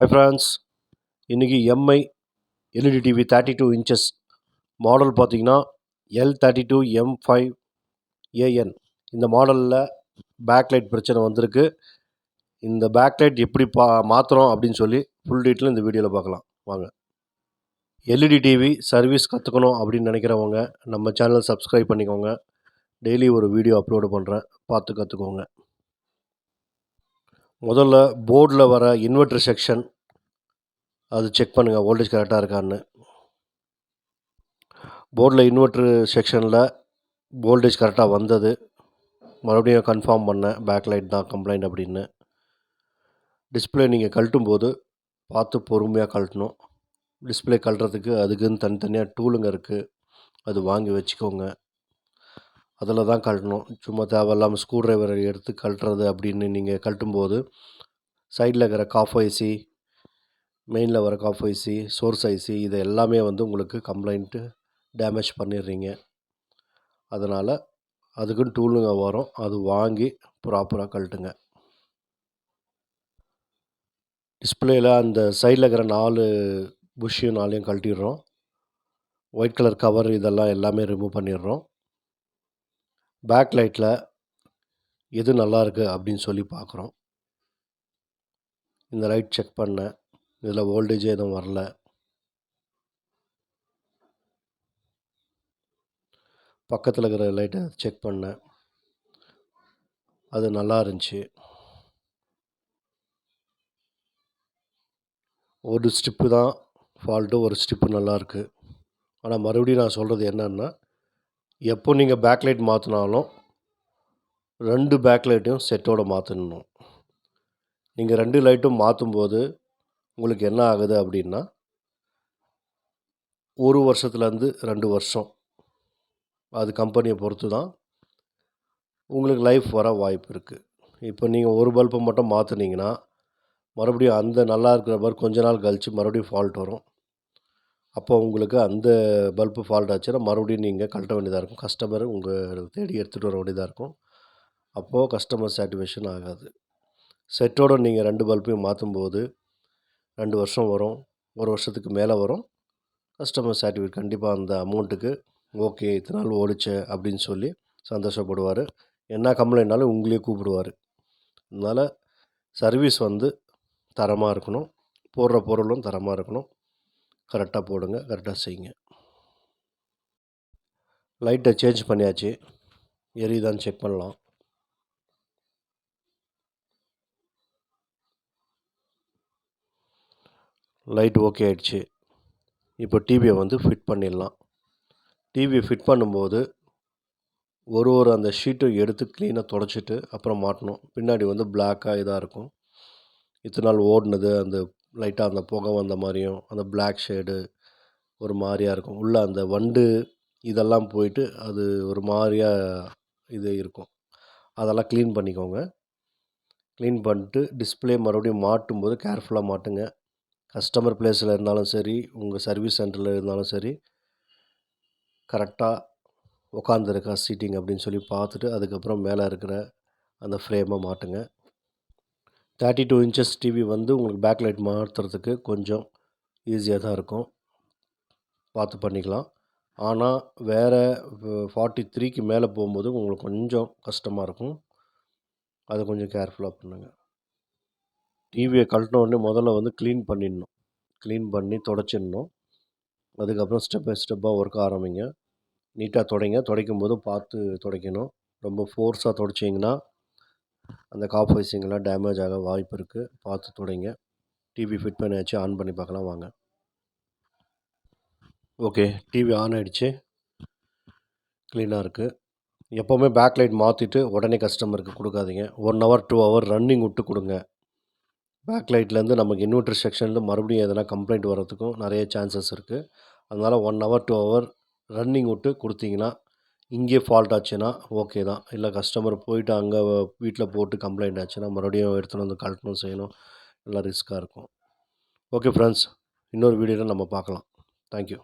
Hi friends, இன்றைக்கி Mi LED TV 32 inches model பார்த்தீங்கன்னா L32M5AN. இந்த மாடலில் பேக்லைட் பிரச்சனை வந்திருக்கு. இந்த பேக்லைட் எப்படி மாற்றுறோம் அப்படின்னு சொல்லி ஃபுல் டீட்டெயில் இந்த வீடியோவில் பார்க்கலாம் வாங்க. எல்இடி டிவி சர்வீஸ் கற்றுக்கணும் அப்படின்னு நினைக்கிறவங்க நம்ம சேனல் சப்ஸ்கிரைப் பண்ணிக்கோங்க. டெய்லி ஒரு வீடியோ அப்லோடு பண்ணுறேன், பார்த்து கற்றுக்கோங்க. முதல்ல போர்டில் வர இன்வெர்டர் செக்ஷன் அது செக் பண்ணுங்கள், வோல்டேஜ் கரெக்டாக இருக்கான்னு. போர்டில் இன்வெர்ட்ரு செக்ஷனில் வோல்டேஜ் கரெக்டாக வந்தது. மறுபடியும் கன்ஃபார்ம் பண்ணேன், பேக்லைட் தான் கம்ப்ளைண்ட் அப்படின்னு. டிஸ்பிளே நீங்கள் கழட்டும் போது பார்த்து பொறுமையாக கழட்டணும். டிஸ்பிளே கழட்டுறதுக்கு அதுக்குன்னு தனித்தனியாக டூலுங்க இருக்குது, அது வாங்கி வச்சுக்கோங்க. அதில் தான் கழட்டணும். சும்மா தேவையில்லாமல் ஸ்க்ரூ ட்ரைவரை எடுத்து கழட்டுறது அப்படின்னு நீங்கள் கழட்டும்போது சைடில் இருக்கிற காஃப் ஐசி, மெயினில் வர காஃப் ஐசி, சோர்ஸ் ஐசி, இது எல்லாமே வந்து உங்களுக்கு கம்ப்ளைண்ட்டு டேமேஜ் பண்ணிடுறீங்க. அதனால் அதுக்குன்னு டூலுங்க வரும், அது வாங்கி ப்ராப்பராக கழட்டுங்க. டிஸ்பிளேயில் அந்த சைடில் இருக்கிற 4 புஷ்ஷையும் 4ஐயும் கழட்டிடுறோம். ஒயிட் கலர் கவர் இதெல்லாம் எல்லாமே ரிமூவ் பண்ணிடுறோம். பேக் லைட்டில் எது நல்லா இருக்குது அப்படின்னு சொல்லி பார்க்குறோம். இந்த லைட் செக் பண்ணேன், இதில் வோல்டேஜே எதுவும் வரல. பக்கத்தில் இருக்கிற லைட்டை செக் பண்ணேன், அது நல்லா இருந்துச்சு. ஒரு ஸ்ட்ரிப்பு தான் ஃபால்ட்டு, ஒரு ஸ்ட்ரிப்பு நல்லாயிருக்கு. ஆனால் மறுபடியும் நான் சொல்கிறது என்னன்னா, எப்போ நீங்கள் பேக்லைட் மாற்றினாலும் 2 பேக்லைட்டையும் செட்டோடு மாற்றணும். நீங்கள் 2 லைட்டும் மாற்றும்போது உங்களுக்கு என்ன ஆகுது அப்படின்னா, 1 வருஷத்துலேருந்து 2 வருஷம், அது கம்பெனியை பொறுத்து தான் உங்களுக்கு லைஃப் வர வாய்ப்பு இருக்குது. இப்போ நீங்கள் ஒரு பல்பை மட்டும் மாற்றினீங்கன்னா மறுபடியும் அந்த நல்லா இருக்கிற பல்ப் கொஞ்ச நாள் கழித்து மறுபடியும் ஃபால்ட் வரும். அப்போ உங்களுக்கு அந்த பல்பு ஃபால்ட் ஆச்சுன்னா மறுபடியும் நீங்கள் கழட்ட வேண்டியதாக இருக்கும். கஸ்டமர் உங்கள் தேடி எடுத்துகிட்டு வர வேண்டியதாக இருக்கும். அப்போது கஸ்டமர் சாட்டிஸ்ஃபேக்ஷன் ஆகாது. செட்டோடு நீங்கள் 2 பல்பையும் மாற்றும்போது 2 வருஷம் வரும், 1 வருஷத்துக்கு மேலே வரும். கஸ்டமர் சாட்டிஸ்ஃபைட் கண்டிப்பாக அந்த அமௌண்ட்டுக்கு ஓகே இத்தனை நாள் ஓடிச்சே அப்படின்னு சொல்லி சந்தோஷப்படுவார். என்ன கம்ப்ளைண்ட்னாலும் உங்களையே கூப்பிடுவார். அதனால் சர்வீஸ் வந்து தரமாக இருக்கணும், போடுற பொருளும் தரமாக இருக்கணும். கரெக்டாக போடுங்க, கரெக்டாக செய்யுங்க. லைட்டை சேஞ்ச் பண்ணியாச்சு, எரியுதான்னு செக் பண்ணலாம். லைட் ஓகே ஆயிடுச்சு. இப்போ டிவியை வந்து ஃபிட் பண்ணிடலாம். டிவியை ஃபிட் பண்ணும்போது ஒரு அந்த ஷீட்டும் எடுத்து க்ளீனாக தொடச்சிட்டு அப்புறம் மாட்டணும். பின்னாடி வந்து பிளாக்காக இதாக இருக்கும். இத்தனை நாள் ஓடினது அந்த லைட்டாக அந்த புகை வந்த மாதிரியும் அந்த பிளாக் ஷேடு ஒரு மாதிரியாக இருக்கும். உள்ளே அந்த வண்டு இதெல்லாம் போயிட்டு அது ஒரு மாதிரியாக இது இருக்கும். அதெல்லாம் க்ளீன் பண்ணிக்கோங்க. க்ளீன் பண்ணிட்டு டிஸ்பிளே மறுபடியும் மாட்டும்போது கேர்ஃபுல்லாக மாட்டுங்க. கஸ்டமர் ப்ளேஸில் இருந்தாலும் சரி, உங்கள் சர்வீஸ் சென்டரில் இருந்தாலும் சரி, கரெக்டாக உட்காந்துருக்கா சீட்டிங் அப்படின்னு சொல்லி பார்த்துட்டு அதுக்கப்புறம் மேலே இருக்கிற அந்த ஃப்ரேமை மாட்டுங்க. 32 இன்ச்சஸ் டிவி வந்து உங்களுக்கு பேக்லைட் மாற்றுறதுக்கு கொஞ்சம் ஈஸியாக தான் இருக்கும், பார்த்து பண்ணிக்கலாம். ஆனால் வேறு 43க்கு மேலே போகும்போது உங்களுக்கு கொஞ்சம் கஷ்டமாக இருக்கும். அதை கொஞ்சம் கேர்ஃபுல்லாக பண்ணுங்கள். டிவியை கழட்டின உடனே முதல்ல வந்து க்ளீன் பண்ணிடணும். க்ளீன் பண்ணி தொடச்சிடணும். அதுக்கப்புறம் ஸ்டெப் பை ஸ்டெப்பாக ஒர்க் ஆரம்பிங்க. நீட்டாக துடைங்க. துடைக்கும் போது பார்த்து துடைக்கணும். ரொம்ப ஃபோர்ஸாக துடைச்சிங்கன்னா அந்த காப் வைசிங்கெல்லாம் டேமேஜ் ஆக வாய்ப்பு இருக்குது. பார்த்து துடைங்க. டிவி ஃபிட் பண்ணியாச்சு, ஆன் பண்ணி பார்க்கலாம் வாங்க. ஓகே, டிவி ஆன் ஆகிடுச்சு, க்ளீனாக இருக்குது. எப்போவுமே பேக்லைட் மாற்றிட்டு உடனே கஸ்டமருக்கு கொடுக்காதீங்க. 1 ஹவர் 2 ஹவர் ரன்னிங் விட்டு கொடுங்க. பேக்லைட்லேருந்து நமக்கு இன்வெர்டர் செக்ஷன்லேருந்து மறுபடியும் எதனா கம்ப்ளைண்ட் வர்றதுக்கும் நிறைய சான்சஸ் இருக்குது. அதனால் 1 ஹவர் 2 ஹவர் ரன்னிங் விட்டு கொடுத்தீங்கன்னா இங்கே ஃபால்ட் ஆச்சுன்னா ஓகே தான். இல்லை கஸ்டமர் போயிட்டு அங்கே வீட்டில் போட்டு கம்ப்ளைண்ட் ஆச்சுன்னா மறுபடியும் எடுத்துகிட்டு வந்து கழட்டணும் செய்யணும், எல்லாம் ரிஸ்க்காக இருக்கும். ஓகே ஃப்ரெண்ட்ஸ், இன்னொரு வீடியோவில் நம்ம பார்க்கலாம். தேங்க்யூ.